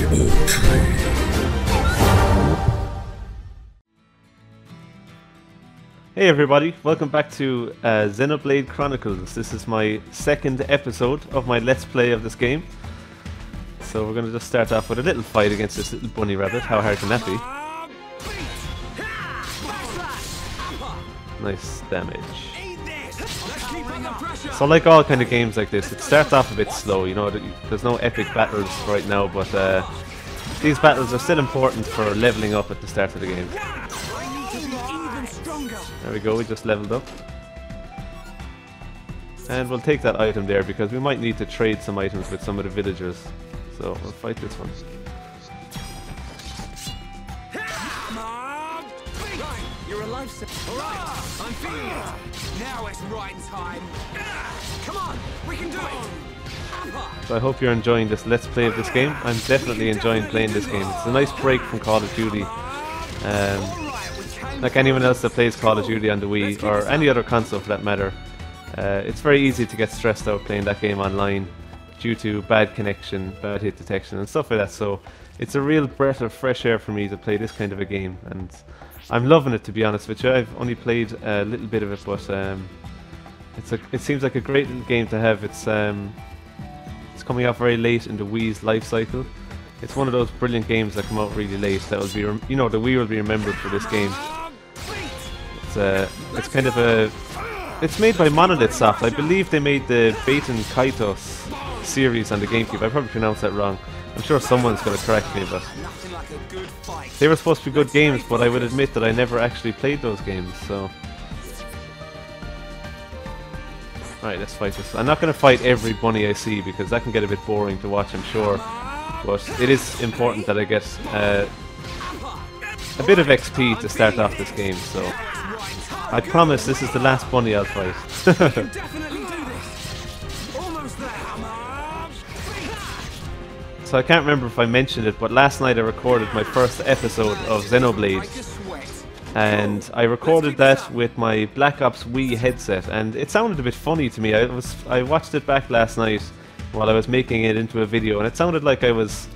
Hey everybody, welcome back to Xenoblade Chronicles. This is my second episode of my Let's Play of this game. So we're going to just start off with a little fight against this little bunny rabbit. How hard can that be? Nice damage. So like all kind of games like this, it starts off a bit slow, you know, there's no epic battles right now, but these battles are still important for leveling up at the start of the game. There we go, we just leveled up. And we'll take that item there because we might need to trade some items with some of the villagers. So we'll fight this one. You're alive, sir. Alright, I'm feeling it. Now it's right time. Come on, we can do it. So I hope you're enjoying this Let's Play of this game. I'm definitely enjoying playing this game. It's a nice break from Call of Duty. Like anyone else that plays Call of Duty on the Wii, or any other console for that matter, it's very easy to get stressed out playing that game online due to bad connection, bad hit detection and stuff like that. So it's a real breath of fresh air for me to play this kind of a game, and I'm loving it, to be honest with you. I've only played a little bit of it, but it seems like a great little game to have. It's coming out very late in the Wii's life cycle. It's one of those brilliant games that come out really late. That will be, you know, the Wii will be remembered for this game. It's kind of a. It's made by Monado Soft. I believe they made the Baten Kaitos series on the GameCube. I probably pronounced that wrong. I'm sure someone's going to correct me, but they were supposed to be good games, but I would admit that I never actually played those games, so. Alright, let's fight this. I'm not going to fight every bunny I see because that can get a bit boring to watch, I'm sure. But it is important that I get a bit of XP to start off this game, so. I promise this is the last bunny I'll fight. So I can't remember if I mentioned it, but last night I recorded my first episode of Xenoblade. And I recorded that with my Black Ops Wii headset, and it sounded a bit funny to me. I watched it back last night while I was making it into a video, and it sounded like I was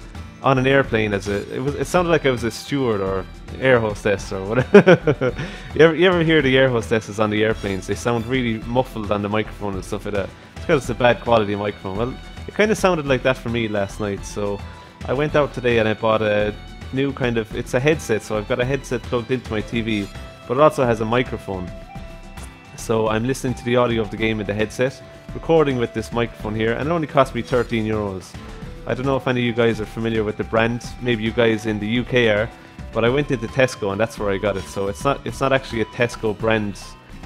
on an airplane it sounded like I was a steward or air hostess or whatever. you ever hear the air hostesses on the airplanes? They sound really muffled on the microphone and stuff like that. It's because it's a bad quality microphone. Well, it kind of sounded like that for me last night, so I went out today and I bought a new kind of, it's a headset, so I've got a headset plugged into my TV, but it also has a microphone. So I'm listening to the audio of the game in the headset, recording with this microphone here, and it only cost me €13. I don't know if any of you guys are familiar with the brand. Maybe you guys in the UK are, but I went into Tesco and that's where I got it. So it's not actually a Tesco brand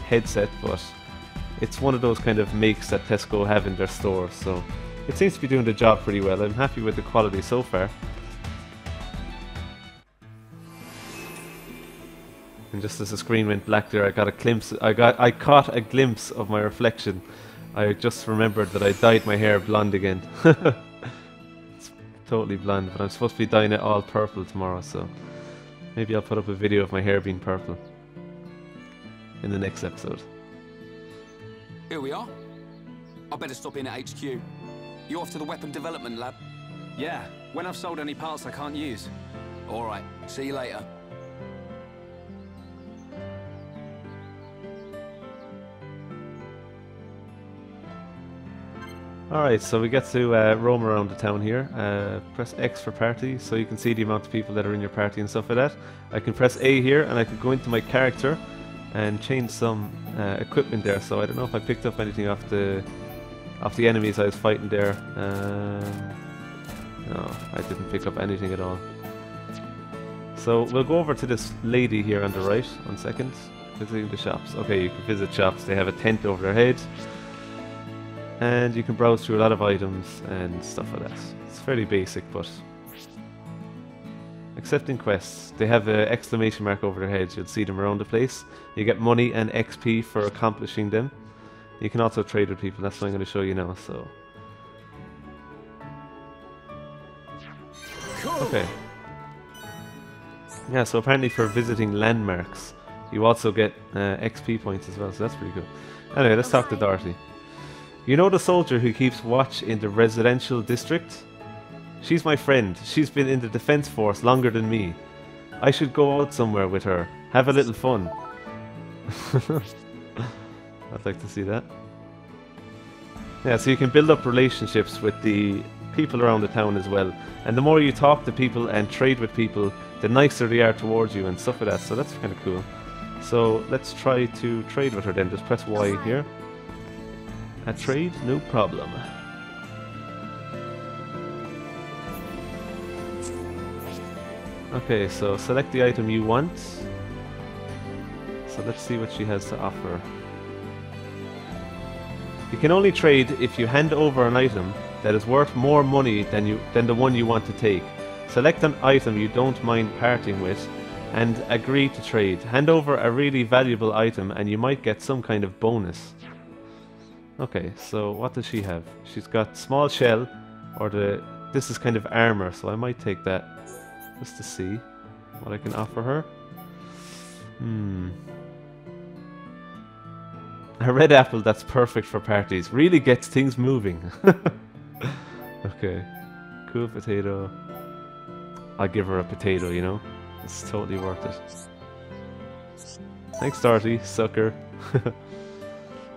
headset, but it's one of those kind of makes that Tesco have in their stores. So it seems to be doing the job pretty well. I'm happy with the quality so far. And just as the screen went black there, I caught a glimpse of my reflection. I just remembered that I dyed my hair blonde again. Totally blonde, but I'm supposed to be dyeing it all purple tomorrow, so maybe I'll put up a video of my hair being purple in the next episode. Here we are. I better stop in at HQ. You off to the weapon development lab? Yeah, when I've sold any parts I can't use. Alright, see you later. Alright, so we get to roam around the town here. Press X for party, so you can see the amount of people that are in your party and stuff like that. I can press A here, and I can go into my character and change some equipment there. So I don't know if I picked up anything off the enemies I was fighting there. No, I didn't pick up anything at all. So we'll go over to this lady here on the right. 1 second. Visiting the shops. Okay, you can visit shops. They have a tent over their head. And you can browse through a lot of items and stuff like that. It's fairly basic, but accepting quests. They have an exclamation mark over their heads. You'll see them around the place. You get money and XP for accomplishing them. You can also trade with people. That's what I'm going to show you now. So, okay. Yeah. So apparently, for visiting landmarks, you also get XP points as well. So that's pretty cool. Anyway, let's talk to Dorothy. You know the soldier who keeps watch in the residential district? She's my friend. She's been in the defense force longer than me. I should go out somewhere with her. Have a little fun. I'd like to see that. Yeah, so you can build up relationships with the people around the town as well. And the more you talk to people and trade with people, the nicer they are towards you and stuff like that. So that's kind of cool. So let's try to trade with her then. Just press Y here. A trade? No problem. Okay, so select the item you want. So let's see what she has to offer. You can only trade if you hand over an item that is worth more money than the one you want to take. Select an item you don't mind parting with and agree to trade. Hand over a really valuable item and you might get some kind of bonus. Okay, so what does she have? She's got small shell, or this is kind of armor, so I might take that just to see what I can offer her. A red apple that's perfect for parties. Really gets things moving. Okay. Cool potato. I'll give her a potato, you know? It's totally worth it. Thanks, Dorothy, sucker.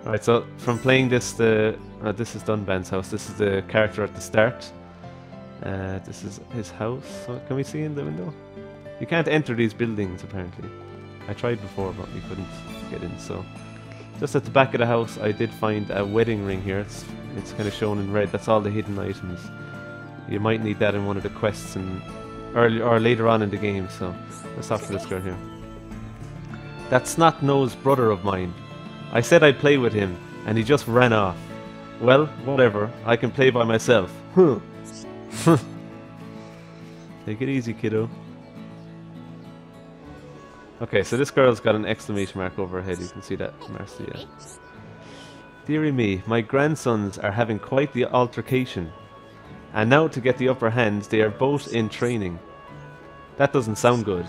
Alright, so from playing this, this is Dunban's house. This is the character at the start. This is his house. So can we see in the window? You can't enter these buildings, apparently. I tried before, but we couldn't get in, so... Just at the back of the house, I did find a wedding ring here. It's kind of shown in red. That's all the hidden items. You might need that in one of the quests or later on in the game, so let's talk to this girl here. That snot-nosed brother of mine. I said I'd play with him, and he just ran off. Well, whatever. I can play by myself. Take it easy, kiddo. Okay, so this girl's got an exclamation mark over her head. You can see that, Marcia. Dearie me, my grandsons are having quite the altercation. And now to get the upper hand, they are both in training. That doesn't sound good.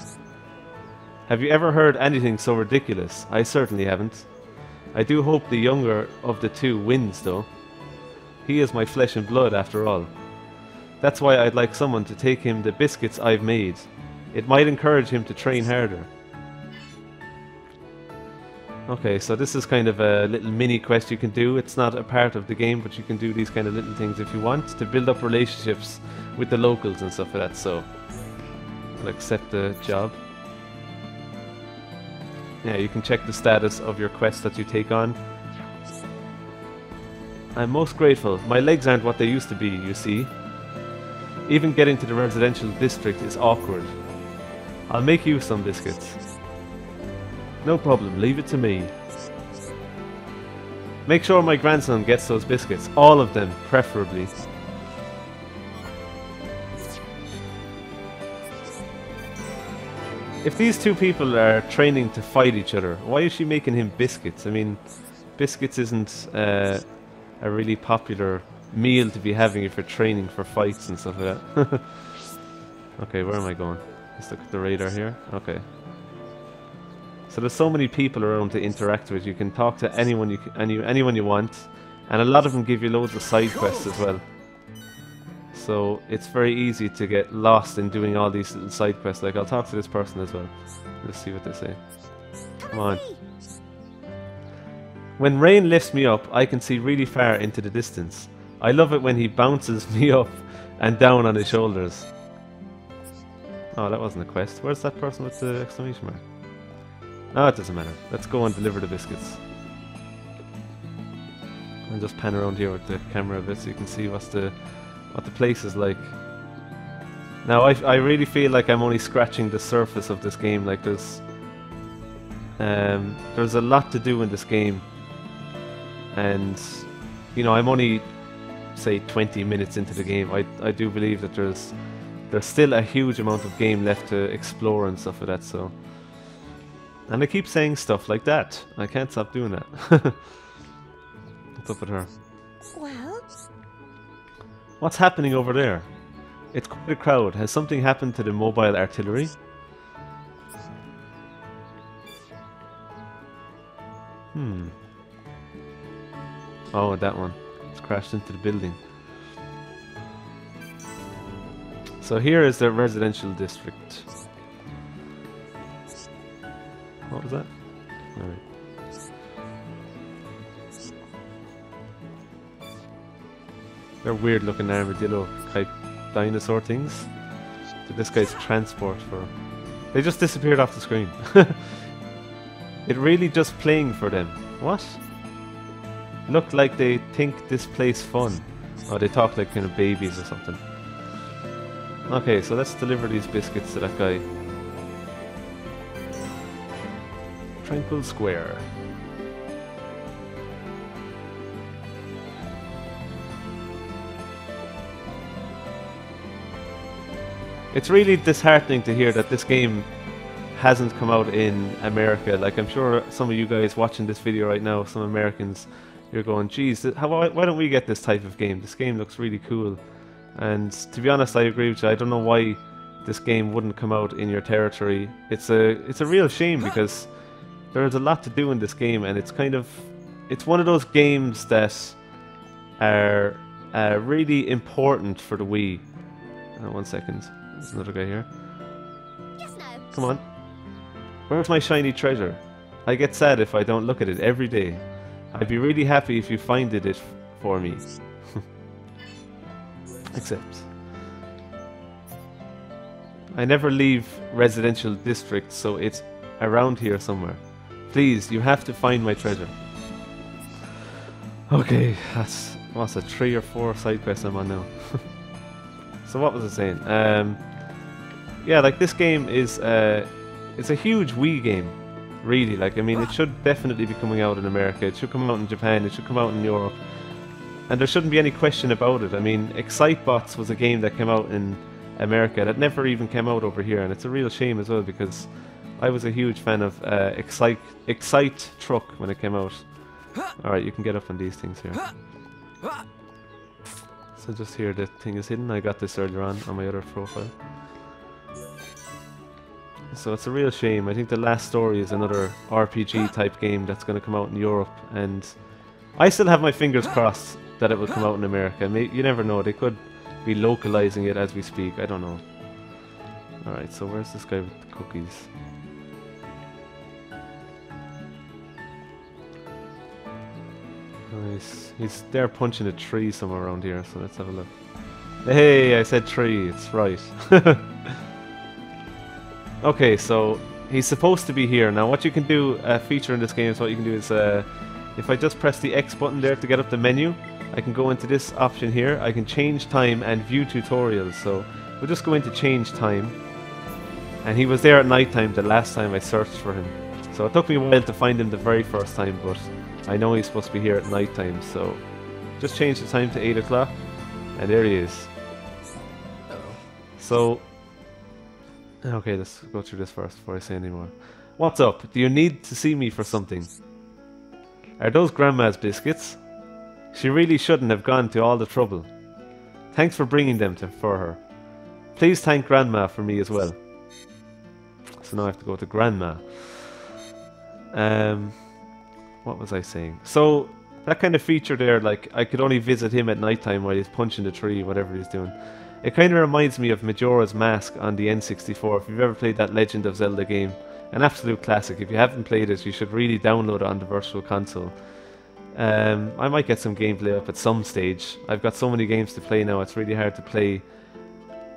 Have you ever heard anything so ridiculous? I certainly haven't. I do hope the younger of the two wins, though. He is my flesh and blood, after all. That's why I'd like someone to take him the biscuits I've made. It might encourage him to train harder. Okay, so this is kind of a little mini quest you can do. It's not a part of the game, but you can do these kind of little things if you want to build up relationships with the locals and stuff like that. So I'll accept the job. Yeah, you can check the status of your quest that you take on. I'm most grateful. My legs aren't what they used to be, you see. Even getting to the residential district is awkward. I'll make you some biscuits. No problem, leave it to me. Make sure my grandson gets those biscuits. All of them, preferably. If these two people are training to fight each other, why is she making him biscuits? I mean, biscuits isn't a really popular meal to be having if you're training for fights and stuff like that. Okay, where am I going? Let's look at the radar here. Okay. So there's so many people around to interact with. You can talk to anyone anyone you want, and a lot of them give you loads of side quests as well. So it's very easy to get lost in doing all these little side quests. Like, I'll talk to this person as well. Let's see what they say. Come on. When rain lifts me up, I can see really far into the distance. I love it when he bounces me up and down on his shoulders. Oh, that wasn't a quest. Where's that person with the exclamation mark? Oh, it doesn't matter. Let's go and deliver the biscuits. I'll just pan around here with the camera a bit so you can see what the place is like. Now, I really feel like I'm only scratching the surface of this game. Like, there's a lot to do in this game, and you know, I'm only, say, 20 minutes into the game. I do believe that there's still a huge amount of game left to explore and stuff like that. So. And I keep saying stuff like that. I can't stop doing that. What's up with her? Well? What's happening over there? It's quite a crowd. Has something happened to the mobile artillery? Oh, that one. It's crashed into the building. So here is the residential district. What was that? Alright. They're weird looking armadillo type dinosaur things. So this guy's transport for... They just disappeared off the screen. It really just playing for them. What? Look like they think this place fun. Oh, they talk like kind of babies or something. Okay, so let's deliver these biscuits to that guy. Tranquil Square. It's really disheartening to hear that this game hasn't come out in America. Like, I'm sure some of you guys watching this video right now, some Americans, you're going, geez, why don't we get this type of game? This game looks really cool. And to be honest, I agree with you. I don't know why this game wouldn't come out in your territory. It's a real shame because there's a lot to do in this game, and it's one of those games that are really important for the Wii. 1 second. There's another guy here. Yes, no. Come on. Where's my shiny treasure? I get sad if I don't look at it every day. I'd be really happy if you finded it for me. Except I never leave residential districts, so it's around here somewhere. Please, you have to find my treasure. Okay, that's what's a 3 or 4 side quests I'm on now. So what was I saying? Yeah, like this game is it's a huge Wii game, really. Like, I mean, it should definitely be coming out in America. It should come out in Japan. It should come out in Europe. And there shouldn't be any question about it. I mean, Excitebots was a game that came out in America that never even came out over here, and it's a real shame as well because I was a huge fan of Excite Truck when it came out. Alright, you can get up on these things here. So just here the thing is hidden. I got this earlier on my other profile. So it's a real shame. I think The Last Story is another RPG type game that's going to come out in Europe, and I still have my fingers crossed that it will come out in America. You never know, they could be localizing it as we speak, I don't know. Alright, so where's this guy with the cookies? Nice. He's there punching a tree somewhere around here, so let's have a look. Hey, I said tree, it's right. Okay, so he's supposed to be here. Now what you can do, a feature in this game is what you can do is, if I just press the X button there to get up the menu, I can go into this option here. I can change time and view tutorials. So we'll just go into change time. And he was there at night time the last time I searched for him. So it took me a while to find him the very first time, but I know he's supposed to be here at night time. So just change the time to 8 o'clock. And there he is. So, okay, let's go through this first before I say any more. What's up? Do you need to see me for something? Are those Grandma's biscuits? She really shouldn't have gone to all the trouble. Thanks for bringing them for her. Please thank Grandma for me as well. So now I have to go to Grandma. What was I saying? So, that kind of feature there, like, I could only visit him at night time while he's punching the tree, whatever he's doing. It kind of reminds me of Majora's Mask on the N64. If you've ever played that Legend of Zelda game, an absolute classic. If you haven't played it, you should really download it on the Virtual Console. I might get some gameplay up at some stage. I've got so many games to play now, it's really hard to play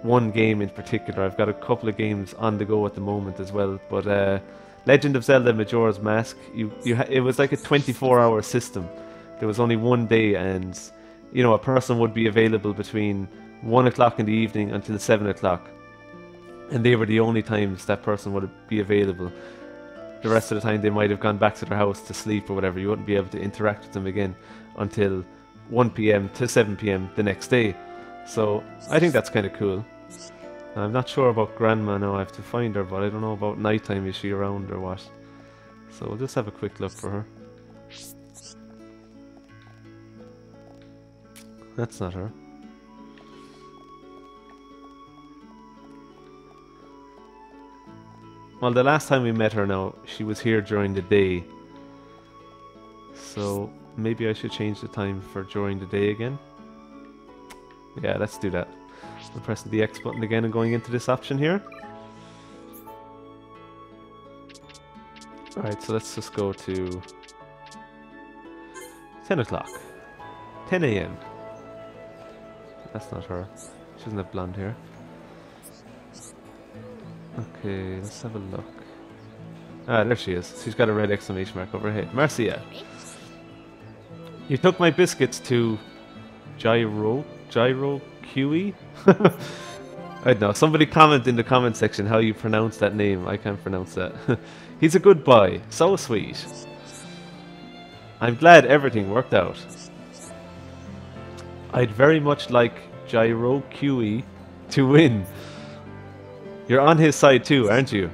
one game in particular. I've got a couple of games on the go at the moment as well. But Legend of Zelda Majora's Mask, it was like a 24-hour system. There was only one day, and you know, a person would be available between 1 o'clock in the evening until 7 o'clock. And they were the only times that person would be available. The rest of the time they might have gone back to their house to sleep or whatever. You wouldn't be able to interact with them again until 1 PM to 7 PM the next day. So I think that's kind of cool. I'm not sure about Grandma now. I have to find her, but I don't know about nighttime. Is she around or what? So we'll just have a quick look for her. That's not her. Well, the last time we met her now, she was here during the day. So maybe I should change the time for during the day again. Yeah, let's do that. I'm pressing the X button again and going into this option here. Alright, so let's just go to 10 o'clock. 10 AM. That's not her. She doesn't have blonde hair. Okay, let's have a look. Ah, there she is. She's got a red exclamation mark over her head. Marcia. You took my biscuits to Gyro QE? I don't know. Somebody comment in the comment section how you pronounce that name. I can't pronounce that. He's a good boy. So sweet. I'm glad everything worked out. I'd very much like Gyro QE to win. You're on his side too, aren't you?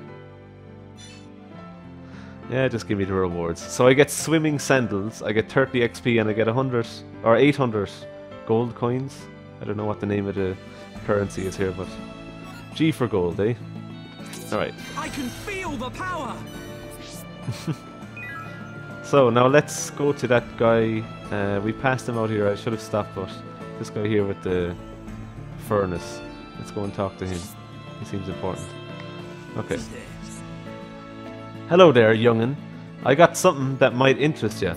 Yeah, just give me the rewards. So I get swimming sandals, I get 30 XP, and I get 100 or 800 gold coins. I don't know what the name of the currency is here, but G for gold, eh? Alright. I can feel the power. So now let's go to that guy. We passed him out here. I should have stopped, but this guy here with the furnace. Let's go and talk to him. He seems important. Okay. Hello there, young'un. I got something that might interest ya.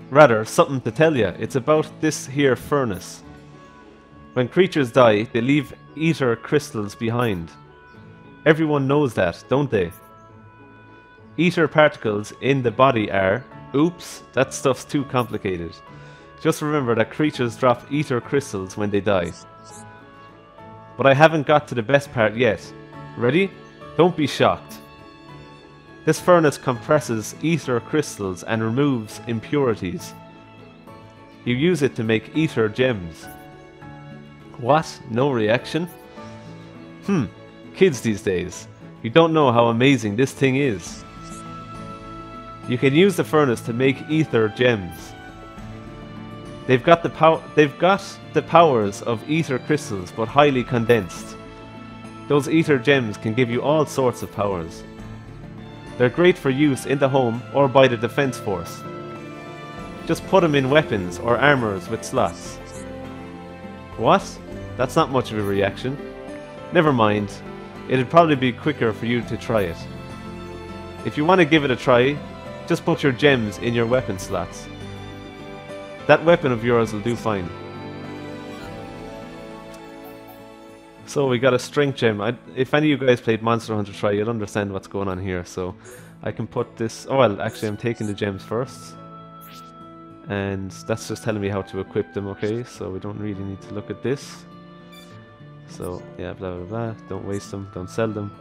Rather, something to tell ya. It's about this here furnace. When creatures die, they leave ether crystals behind. Everyone knows that, don't they? Ether particles in the body are... Oops, that stuff's too complicated. Just remember that creatures drop ether crystals when they die. But I haven't got to the best part yet. Ready? Don't be shocked. This furnace compresses ether crystals and removes impurities. You use it to make ether gems. What? No reaction? Kids these days. You don't know how amazing this thing is. You can use the furnace to make ether gems. They've got the powers of ether crystals, but highly condensed. Those ether gems can give you all sorts of powers. They're great for use in the home or by the defense force. Just put them in weapons or armors with slots. What? That's not much of a reaction. Never mind. It'd probably be quicker for you to try it. If you want to give it a try, just put your gems in your weapon slots. That weapon of yours will do fine. So we got a strength gem. If any of you guys played Monster Hunter Tri, you'll understand what's going on here. So I can put this... Oh well, actually I'm taking the gems first. And that's just telling me how to equip them, okay? So we don't really need to look at this. So yeah, blah blah blah. Don't waste them, don't sell them.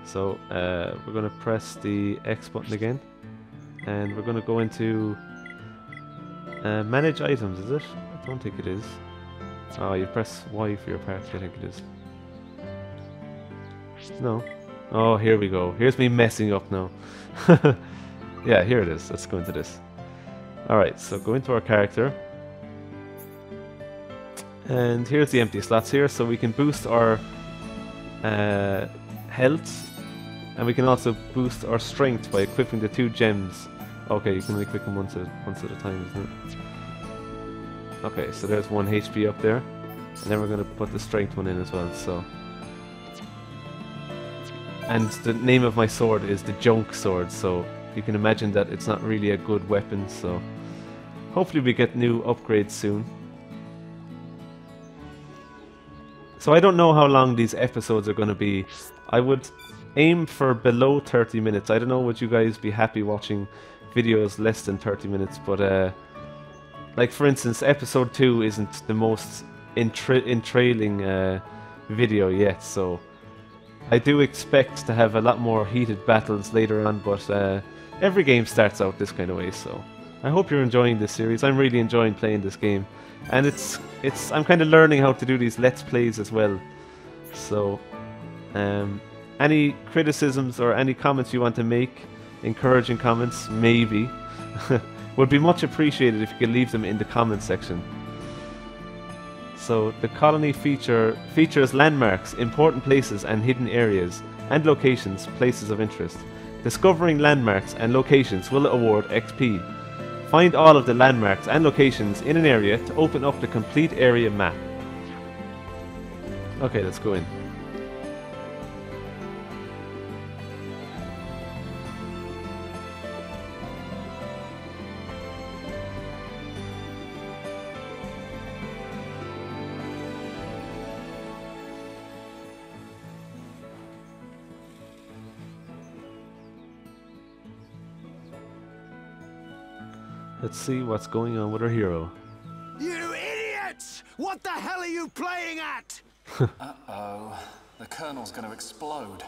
So we're going to press the X button again. And we're going to go into... manage items, is it? I don't think it is. Oh, you press Y for your party, I think it is. No. Oh, here we go. Here's me messing up now. Yeah, here it is. Let's go into this. Alright, so go into our character. And here's the empty slots here, so we can boost our health. And we can also boost our strength by equipping the 2 gems. Okay, you can only equip them once at a time, isn't it? Okay, so there's 1 HP up there. And then we're going to put the strength one in as well, so... And the name of my sword is the Junk Sword, so you can imagine that it's not really a good weapon, so... Hopefully we get new upgrades soon. So I don't know how long these episodes are going to be. I would aim for below 30 minutes. I don't know, would you guys be happy watching videos less than 30 minutes, but like for instance, episode 2 isn't the most entrailing video yet, so I do expect to have a lot more heated battles later on, but every game starts out this kind of way, so I hope you're enjoying this series. I'm really enjoying playing this game, and I'm kind of learning how to do these Let's Plays as well, so any criticisms or any comments you want to make, encouraging comments, maybe, would be much appreciated if you could leave them in the comment section. So the colony features landmarks, important places and hidden areas, and locations, places of interest. Discovering landmarks and locations will award XP. Find all of the landmarks and locations in an area to open up the complete area map. Okay, let's go in. Let's see what's going on with our hero. You idiots! What the hell are you playing at? Uh-oh. The Colonel's gonna explode.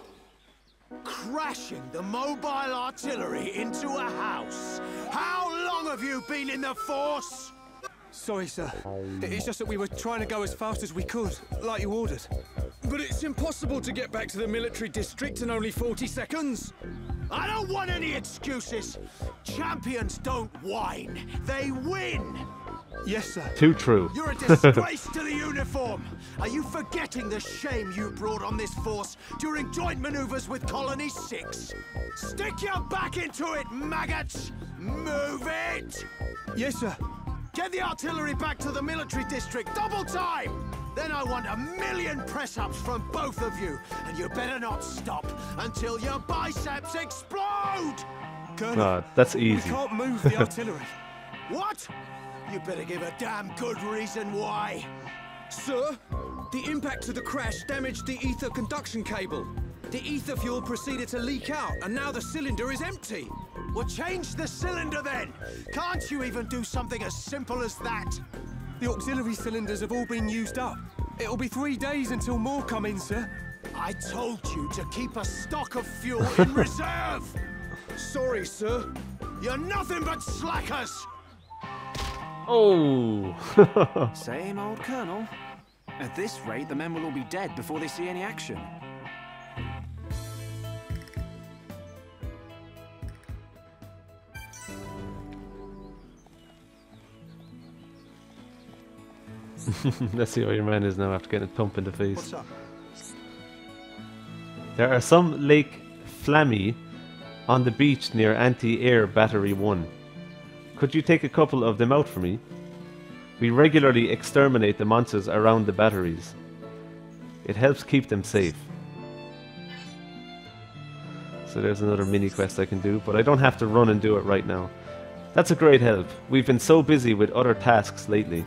Crashing the mobile artillery into a house. How long have you been in the Force? Sorry, sir. It's just that we were trying to go as fast as we could, like you ordered. But it's impossible to get back to the military district in only 40 seconds. I don't want any excuses. Champions don't whine, they win. Yes, sir. Too true. You're a disgrace to the uniform. Are you forgetting the shame you brought on this force during joint maneuvers with Colony 6? Stick your back into it, maggots! Move it! Yes, sir. Get the artillery back to the military district, double time! Then I want 1,000,000 press-ups from both of you, and you better not stop until your biceps explode! God, that's We easy. can't move the artillery. What? You better give a damn good reason why. Sir, the impact of the crash damaged the ether conduction cable. The ether fuel proceeded to leak out, and now the cylinder is empty. Well, change the cylinder then! Can't you even do something as simple as that? The auxiliary cylinders have all been used up. It'll be 3 days until more come in, sir. I told you to keep a stock of fuel in reserve! Sorry, sir. You're nothing but slackers! Oh! Same old Colonel. At this rate, the men will all be dead before they see any action. Let's see what your man is now after getting a thump in the face. What's up? There are some Lake Flammy on the beach near Anti-Air Battery 1. Could you take a couple of them out for me? We regularly exterminate the monsters around the batteries. It helps keep them safe. So there's another mini quest I can do, but I don't have to run and do it right now. That's a great help. We've been so busy with other tasks lately.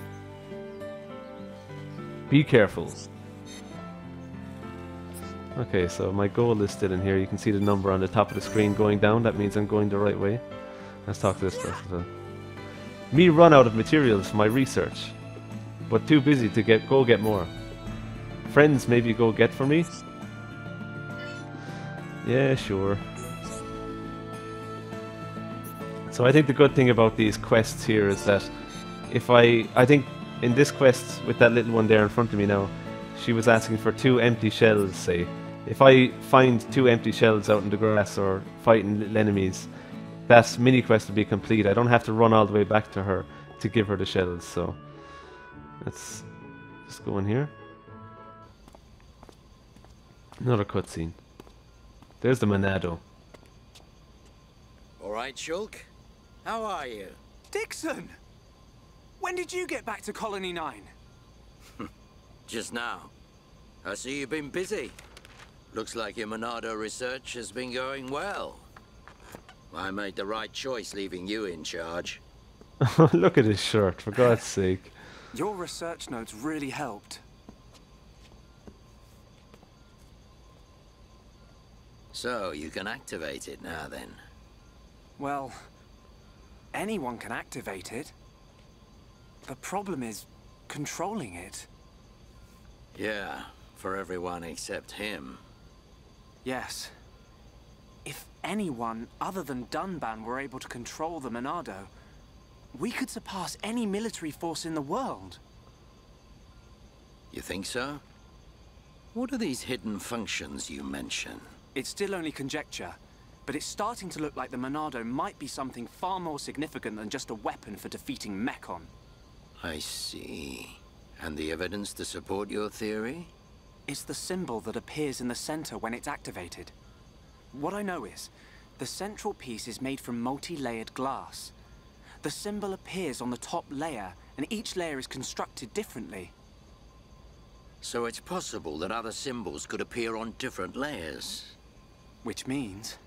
Be careful. Okay, so my goal is still in here. You can see the number on the top of the screen going down. That means I'm going the right way. Let's talk to this person. Me run out of materials for my research, but too busy to go get more. Friends maybe go get for me? Yeah, sure. So I think the good thing about these quests here is that if I think in this quest with that little one there in front of me now, she was asking for 2 empty shells, say. If I find 2 empty shells out in the grass or fighting little enemies, that mini quest will be complete. I don't have to run all the way back to her to give her the shells, so let's just go in here. Another cutscene. There's the Monado. All right, Shulk. How are you? Dixon! When did you get back to Colony 9? Just now. I see you've been busy. Looks like your Monado research has been going well. I made the right choice leaving you in charge. Look at his shirt, for God's sake. Your research notes really helped. So, you can activate it now then. Well, anyone can activate it. The problem is controlling it. Yeah, for everyone except him. Yes. If anyone other than Dunban were able to control the Monado, we could surpass any military force in the world. You think so? What are these hidden functions you mention? It's still only conjecture, but it's starting to look like the Monado might be something far more significant than just a weapon for defeating Mechon. I see. And the evidence to support your theory? It's the symbol that appears in the center when it's activated. What I know is, the central piece is made from multi-layered glass. The symbol appears on the top layer, and each layer is constructed differently. So it's possible that other symbols could appear on different layers. Which means...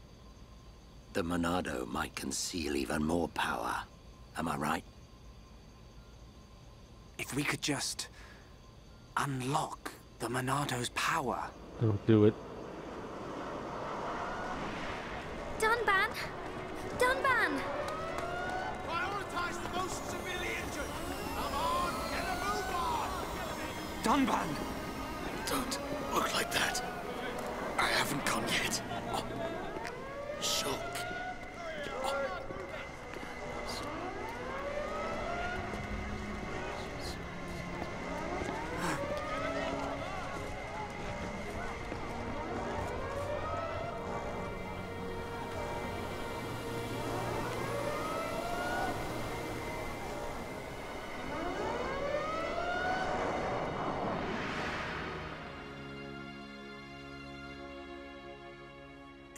The Monado might conceal even more power. Am I right? if we could just unlock the Monado's power. Don't do it. Dunban! Dunban! Prioritize the most severely injured! Come on, get a move on! Dunban! Don't look like that. I haven't gone yet. Shulk.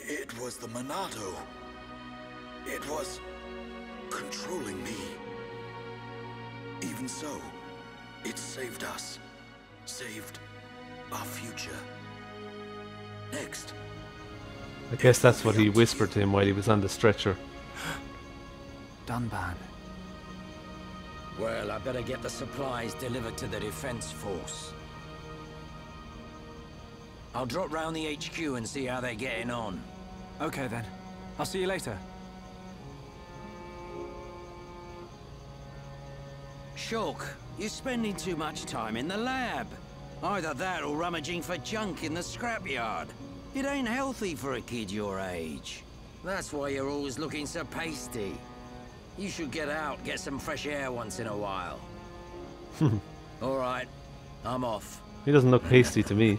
It was the Monado. It was controlling me. Even so, it saved us. Saved our future. Next. I guess that's what he whispered to him while he was on the stretcher. Dunban. Well, I better get the supplies delivered to the defense force. I'll drop round the HQ and see how they're getting on. Okay then. I'll see you later. Shulk, you're spending too much time in the lab. Either that or rummaging for junk in the scrapyard. It ain't healthy for a kid your age. That's why you're always looking so pasty. You should get out, get some fresh air once in a while. All right, I'm off. He doesn't look pasty to me.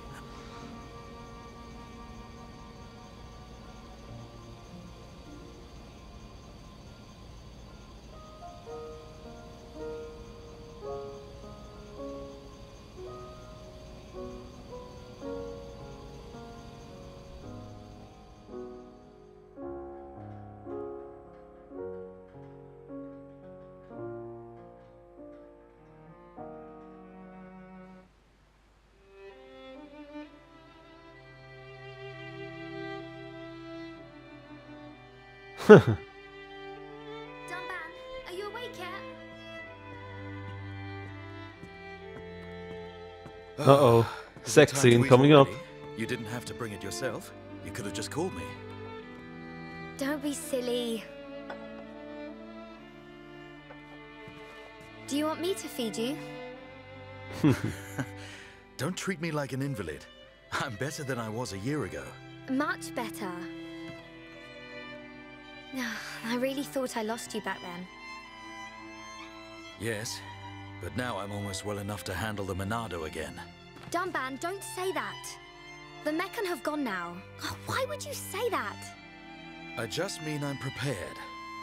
Dunban, are you awake yet? Uh-oh. Sex scene coming up. You didn't have to bring it yourself. You could have just called me. Don't be silly. Do you want me to feed you? Don't treat me like an invalid. I'm better than I was a year ago. Much better. I really thought I lost you back then. Yes, but now I'm almost well enough to handle the Monado again. Dunban, don't say that. The Meccan have gone now. Oh, why would you say that? I just mean I'm prepared.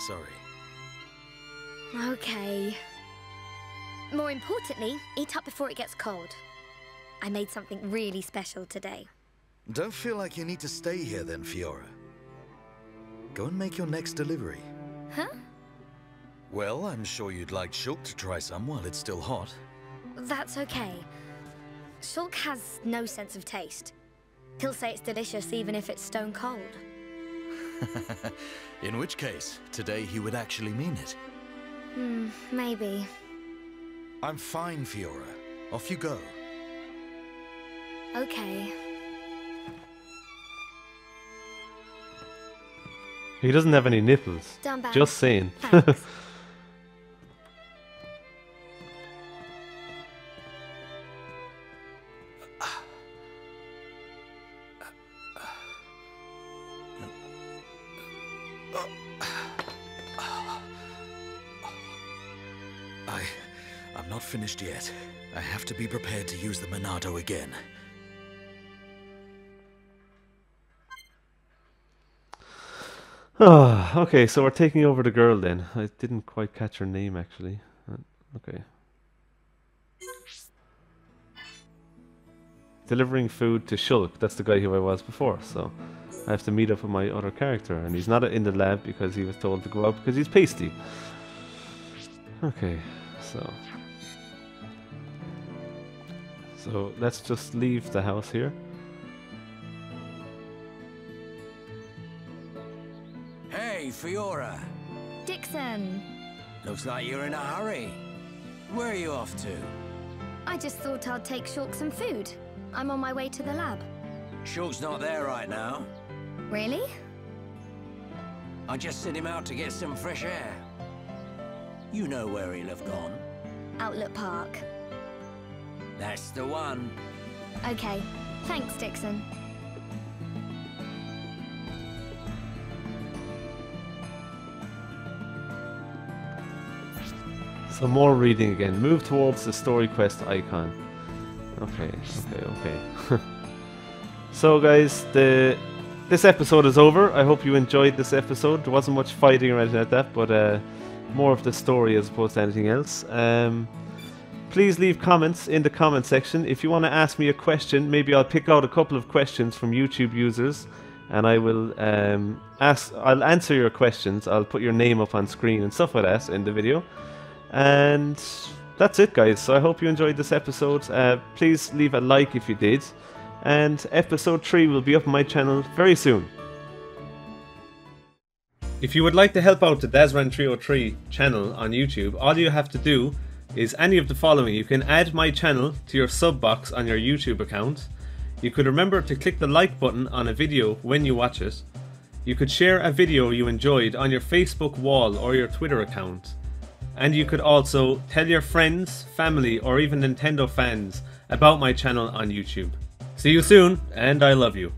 Sorry. Okay. More importantly, eat up before it gets cold. I made something really special today. Don't feel like you need to stay here then, Fiora. Go and make your next delivery. Huh? Well, I'm sure you'd like Shulk to try some while it's still hot. That's okay. Shulk has no sense of taste. He'll say it's delicious even if it's stone cold. In which case, today he would actually mean it. Maybe. I'm fine, Fiora. Off you go. Okay. He doesn't have any nipples. Dunban. Just saying. Thanks. I'm not finished yet. I have to be prepared to use the Monado again. Ah, okay, so we're taking over the girl then. I didn't quite catch her name actually. Okay. Delivering food to Shulk. That's the guy who I was before, so I have to meet up with my other character, and he's not in the lab because he was told to go out because he's pasty. Okay, so So let's just leave the house here. Hey, Fiora. Dixon! Looks like you're in a hurry. Where are you off to? I just thought I'd take Shulk some food. I'm on my way to the lab. Shulk's not there right now. Really? I just sent him out to get some fresh air. You know where he'll have gone. Outlet Park. That's the one. Okay. Thanks, Dixon. So more reading again. Move towards the story quest icon. Okay. So guys, this episode is over. I hope you enjoyed this episode. There wasn't much fighting or anything like that, but more of the story as opposed to anything else. Please leave comments in the comment section. If you want to ask me a question, maybe I'll pick out a couple of questions from YouTube users, and I will I'll answer your questions. I'll put your name up on screen and stuff like that in the video. And that's it, guys. So I hope you enjoyed this episode. Please leave a like if you did. And episode 3 will be up on my channel very soon. If you would like to help out the Dazran303 channel on YouTube, all you have to do is any of the following. You can add my channel to your sub box on your YouTube account. You could remember to click the like button on a video when you watch it. You could share a video you enjoyed on your Facebook wall or your Twitter account. And you could also tell your friends, family, or even Nintendo fans about my channel on YouTube. See you soon, and I love you.